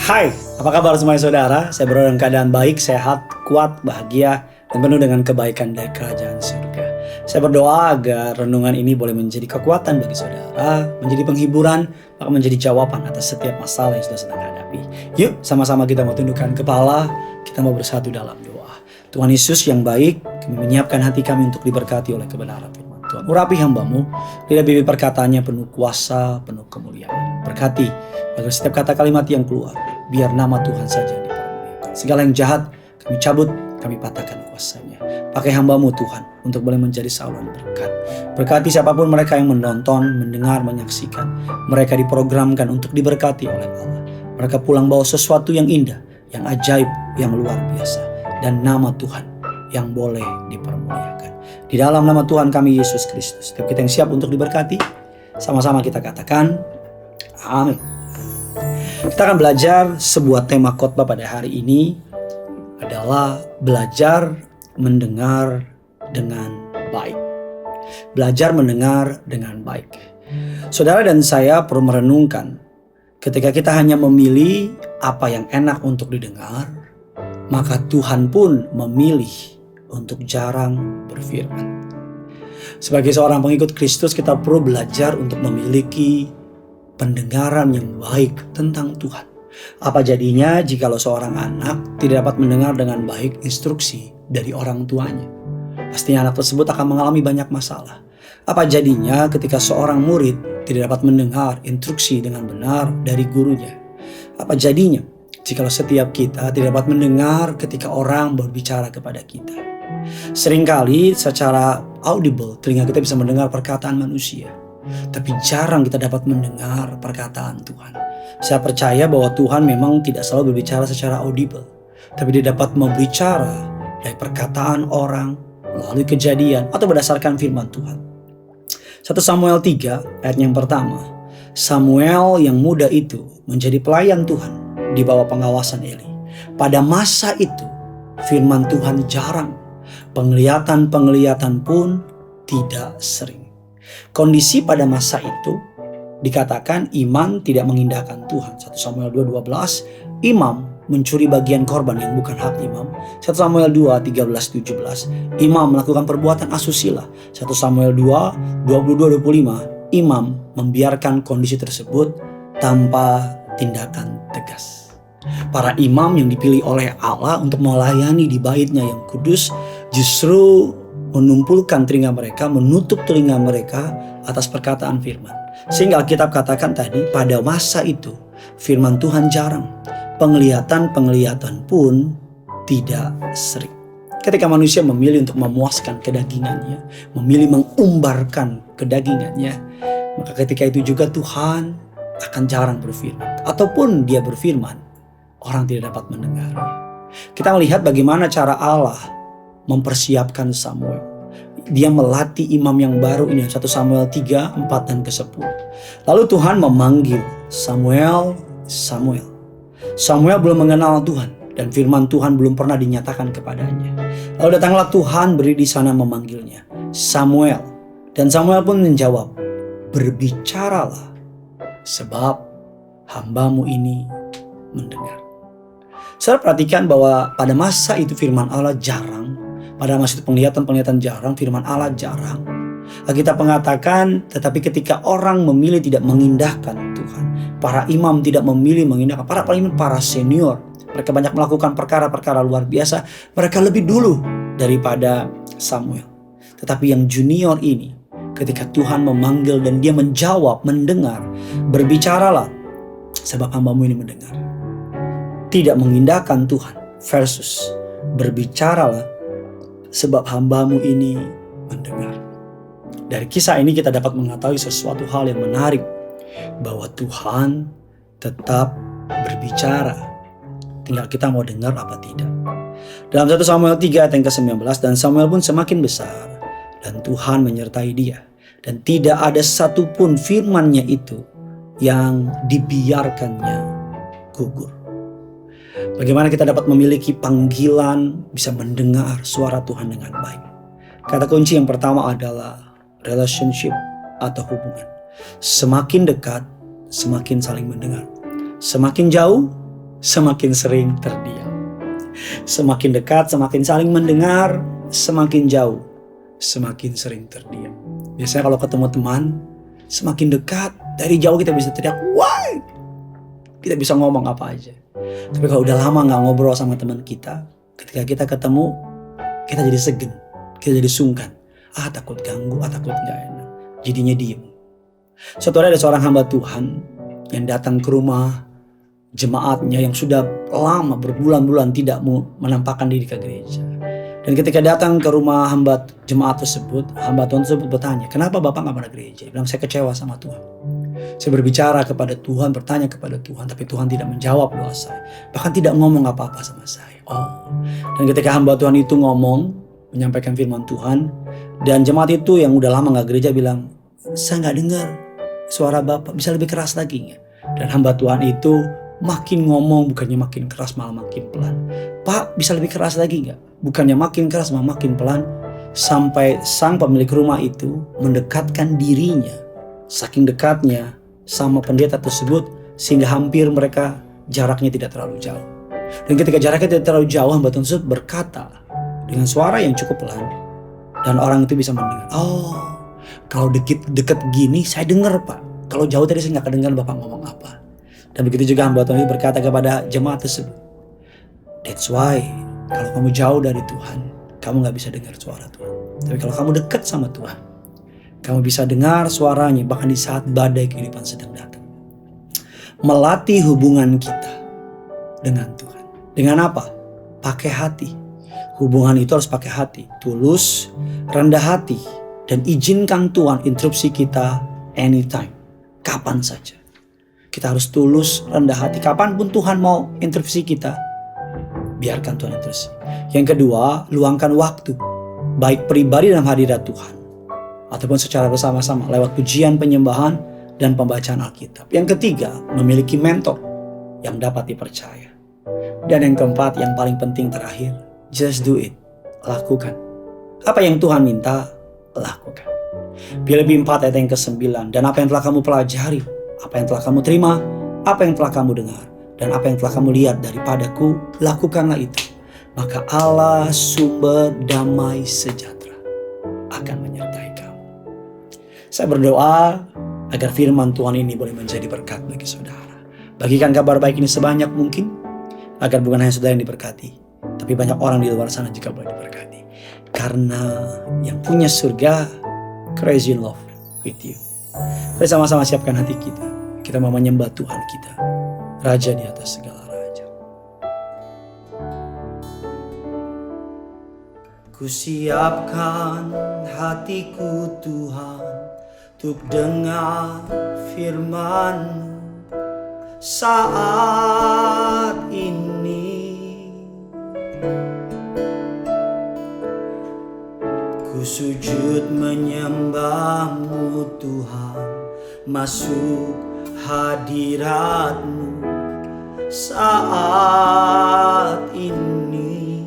Hai, apa kabar semuanya saudara? Saya berada dalam keadaan baik, sehat, kuat, bahagia, dan penuh dengan kebaikan dari kerajaan surga. Saya berdoa agar renungan ini boleh menjadi kekuatan bagi saudara, menjadi penghiburan, bahkan menjadi jawaban atas setiap masalah yang sudah sedang hadapi. Yuk, sama-sama kita mau tundukkan kepala, kita mau bersatu dalam doa. Tuhan Yesus yang baik, kami menyiapkan hati kami untuk diberkati oleh kebenaran firman Tuhan. Urapi hamba-Mu, lidah bibir perkataannya penuh kuasa, penuh kemuliaan. Berkati agar setiap kata kalimat yang keluar, biar nama Tuhan saja yang dipermuliakan. Segala yang jahat kami cabut, kami patahkan kuasanya. Pakai hamba-Mu Tuhan untuk boleh menjadi saluran berkat. Berkati siapapun mereka yang menonton, mendengar, menyaksikan. Mereka diprogramkan untuk diberkati oleh Allah. Mereka pulang bawa sesuatu yang indah, yang ajaib, yang luar biasa. Dan nama Tuhan yang boleh dipermuliakan. Di dalam nama Tuhan kami Yesus Kristus, setiap kita yang siap untuk diberkati, sama-sama kita katakan amin. Kita akan belajar sebuah tema khotbah pada hari ini adalah belajar mendengar dengan baik. Belajar mendengar dengan baik. Saudara dan saya perlu merenungkan, ketika kita hanya memilih apa yang enak untuk didengar, maka Tuhan pun memilih untuk jarang berfirman. Sebagai seorang pengikut Kristus, kita perlu belajar untuk memiliki pendengaran yang baik tentang Tuhan. Apa jadinya jikalau seorang anak tidak dapat mendengar dengan baik instruksi dari orang tuanya? Pastinya anak tersebut akan mengalami banyak masalah. Apa jadinya ketika seorang murid tidak dapat mendengar instruksi dengan benar dari gurunya? Apa jadinya jikalau setiap kita tidak dapat mendengar ketika orang berbicara kepada kita? Seringkali secara audible telinga kita bisa mendengar perkataan manusia, tapi jarang kita dapat mendengar perkataan Tuhan. Saya percaya bahwa Tuhan memang tidak selalu berbicara secara audible, tapi dia dapat berbicara dari perkataan orang, melalui kejadian, atau berdasarkan firman Tuhan. 1 Samuel 3 ayat yang pertama. Samuel yang muda itu menjadi pelayan Tuhan di bawah pengawasan Eli. Pada masa itu firman Tuhan jarang, penglihatan pun tidak sering. Kondisi pada masa itu dikatakan imam tidak mengindahkan Tuhan. 1 Samuel 2:12, imam mencuri bagian korban yang bukan hak imam. 1 Samuel 2:13-17, imam melakukan perbuatan asusila. 1 Samuel 2:22-25, imam membiarkan kondisi tersebut tanpa tindakan tegas. Para imam yang dipilih oleh Allah untuk melayani di baitnya yang kudus justru menumpulkan telinga mereka, menutup telinga mereka atas perkataan firman. Sehingga Alkitab katakan tadi, pada masa itu firman Tuhan jarang, penglihatan pun tidak sering. Ketika manusia memilih untuk memuaskan kedagingannya, memilih mengumbarkan kedagingannya, maka ketika itu juga Tuhan akan jarang berfirman. Ataupun dia berfirman, orang tidak dapat mendengarnya. Kita melihat bagaimana cara Allah mempersiapkan Samuel. Dia melatih imam yang baru ini, 1 Samuel 3, 4 dan ke-10. Lalu Tuhan memanggil Samuel. Samuel belum mengenal Tuhan dan firman Tuhan belum pernah dinyatakan kepadanya. Lalu datanglah Tuhan berdiri di sana memanggilnya, Samuel. Dan Samuel pun menjawab, berbicaralah sebab hambamu ini mendengar. Saya perhatikan bahwa pada masa itu firman Allah jarang. Pada masa itu penglihatan jarang, firman Allah jarang. Alkitab mengatakan, tetapi ketika orang memilih tidak mengindahkan Tuhan, para imam tidak memilih mengindahkan, para senior, mereka banyak melakukan perkara-perkara luar biasa, mereka lebih dulu daripada Samuel. Tetapi yang junior ini, ketika Tuhan memanggil dan dia menjawab, mendengar, berbicaralah sebab hambamu ini mendengar. Tidak mengindahkan Tuhan versus berbicaralah sebab hambamu ini mendengar. Dari kisah ini kita dapat mengetahui sesuatu hal yang menarik, bahwa Tuhan tetap berbicara, tinggal kita mau dengar apa tidak. Dalam 1 Samuel 3 ayat yang ke-19, dan Samuel pun semakin besar dan Tuhan menyertai dia, dan tidak ada satupun firman-Nya itu yang dibiarkannya gugur. Bagaimana kita dapat memiliki panggilan, bisa mendengar suara Tuhan dengan baik? Kata kunci yang pertama adalah relationship atau hubungan. Semakin dekat, semakin saling mendengar. Semakin jauh, semakin sering terdiam. Semakin dekat, semakin saling mendengar, semakin jauh, semakin sering terdiam. Biasanya kalau ketemu teman, semakin dekat, dari jauh kita bisa teriak, wah! Kita bisa ngomong apa aja. Tapi kalau udah lama gak ngobrol sama teman kita, ketika kita ketemu, kita jadi segen, kita jadi sungkan. Takut ganggu, takut gak enak. Jadinya diem. Suatu hari ada seorang hamba Tuhan yang datang ke rumah jemaatnya yang sudah lama berbulan-bulan tidak mau menampakkan diri ke gereja. Dan ketika datang ke rumah hamba jemaat tersebut, hamba Tuhan tersebut bertanya, kenapa Bapak gak pernah gereja? Dia bilang, saya kecewa sama Tuhan. Saya berbicara kepada Tuhan, bertanya kepada Tuhan, tapi Tuhan tidak menjawab doa saya. Bahkan tidak ngomong apa-apa sama saya. Dan ketika hamba Tuhan itu ngomong, menyampaikan firman Tuhan, dan jemaat itu yang udah lama gak gereja bilang, saya gak dengar suara Bapak, bisa lebih keras lagi gak? Dan hamba Tuhan itu makin ngomong, bukannya makin keras malah makin pelan. Pak, bisa lebih keras lagi gak? Bukannya makin keras malah makin pelan. Sampai sang pemilik rumah itu mendekatkan dirinya, saking dekatnya sama pendeta tersebut, sehingga hampir mereka jaraknya tidak terlalu jauh. Dan ketika jaraknya tidak terlalu jauh, hamba Tuhan tersebut berkata dengan suara yang cukup pelan, dan orang itu bisa mendengar. Kalau deket gini saya dengar Pak. Kalau jauh tadi saya gak kedengar Bapak ngomong apa. Dan begitu juga hamba Tuhan itu berkata kepada jemaat tersebut, that's why kalau kamu jauh dari Tuhan, kamu gak bisa dengar suara Tuhan. Tapi kalau kamu dekat sama Tuhan, kamu bisa dengar suaranya bahkan di saat badai kehidupan sedang datang. Melatih hubungan kita dengan Tuhan. Dengan apa? Pakai hati. Hubungan itu harus pakai hati. Tulus, rendah hati. Dan izinkan Tuhan interupsi kita anytime. Kapan saja. Kita harus tulus, rendah hati. Kapanpun Tuhan mau interupsi kita, biarkan Tuhan interupsi. Yang kedua, luangkan waktu. Baik pribadi dalam hadirat Tuhan, ataupun secara bersama-sama lewat pujian, penyembahan, dan pembacaan Alkitab. Yang ketiga, memiliki mentor yang dapat dipercaya. Dan yang keempat, yang paling penting terakhir, just do it. Lakukan. Apa yang Tuhan minta, lakukan. Filipi 4 ayat yang ke-9. Dan apa yang telah kamu pelajari, apa yang telah kamu terima, apa yang telah kamu dengar, dan apa yang telah kamu lihat daripadaku, lakukanlah itu. Maka Allah sumber damai sejahtera akan menyertai kamu. Saya berdoa agar firman Tuhan ini boleh menjadi berkat bagi saudara. Bagikan kabar baik ini sebanyak mungkin, agar bukan hanya saudara yang diberkati, tapi banyak orang di luar sana juga boleh diberkati. Karena yang punya surga, crazy in love with you. Mari sama-sama siapkan hati kita. Kita mau menyembah Tuhan kita, Raja di atas segala raja. Ku siapkan hatiku Tuhan, untuk dengar firman-Mu saat ini. Ku sujud menyembah-Mu Tuhan, masuk hadirat-Mu saat ini.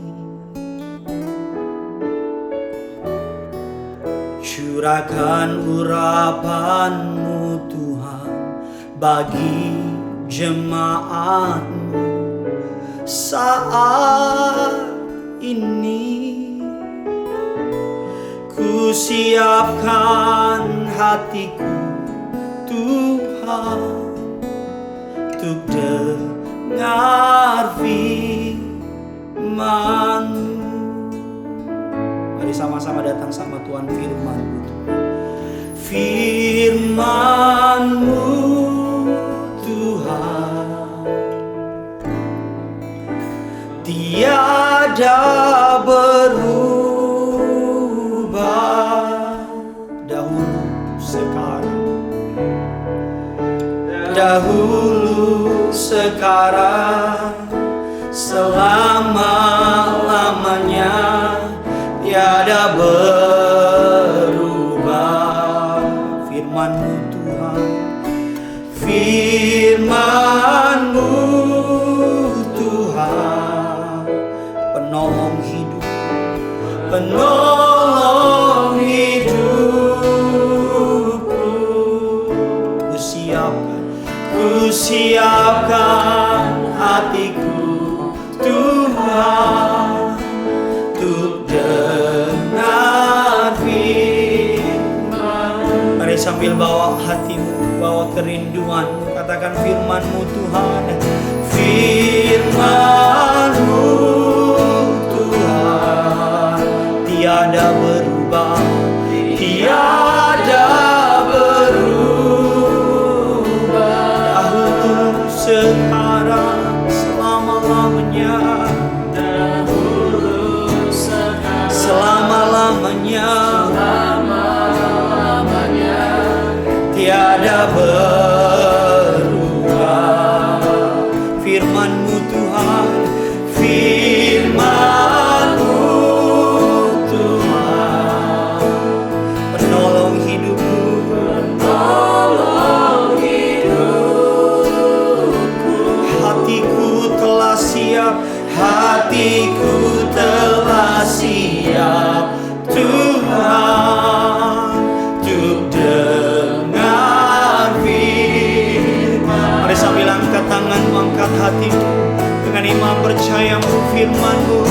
Curahkan urapan-Mu Tuhan bagi jemaat-Mu saat ini. Ku siapkan hatiku Tuhan, untuk dengar firman-Mu. Mari sama-sama datang sama Tuhan, firman-Mu. Firman-Mu Tuhan, tiada berubah, dahulu sekarang, selama-lamanya, tiada berubah. Firman-Mu Tuhan, firman-Mu Tuhan, penolong hidup, penolong hidupku. Ku siapkan hatiku Tuhan, untuk dengar firman. Mari sambil bawa hatimu, bawa kerinduan, katakan firman-Mu Tuhan. Firman-Mu Tuhan, tiada berubah, tiada berubah, dahulu sekarang selama-lamanya, dahulu sekarang selama-lamanya, selama-lamanya, tiada berubah. Firman-Mu Tuhan, firman-Mu Tuhan, penolong hidupku, penolong hidupku. Hatiku telah siap, hatiku telah siap Tuhan, untuk dengar firman. Mari sambil angkat tangan, angkat hatimu dengan iman percayamu firman-Mu.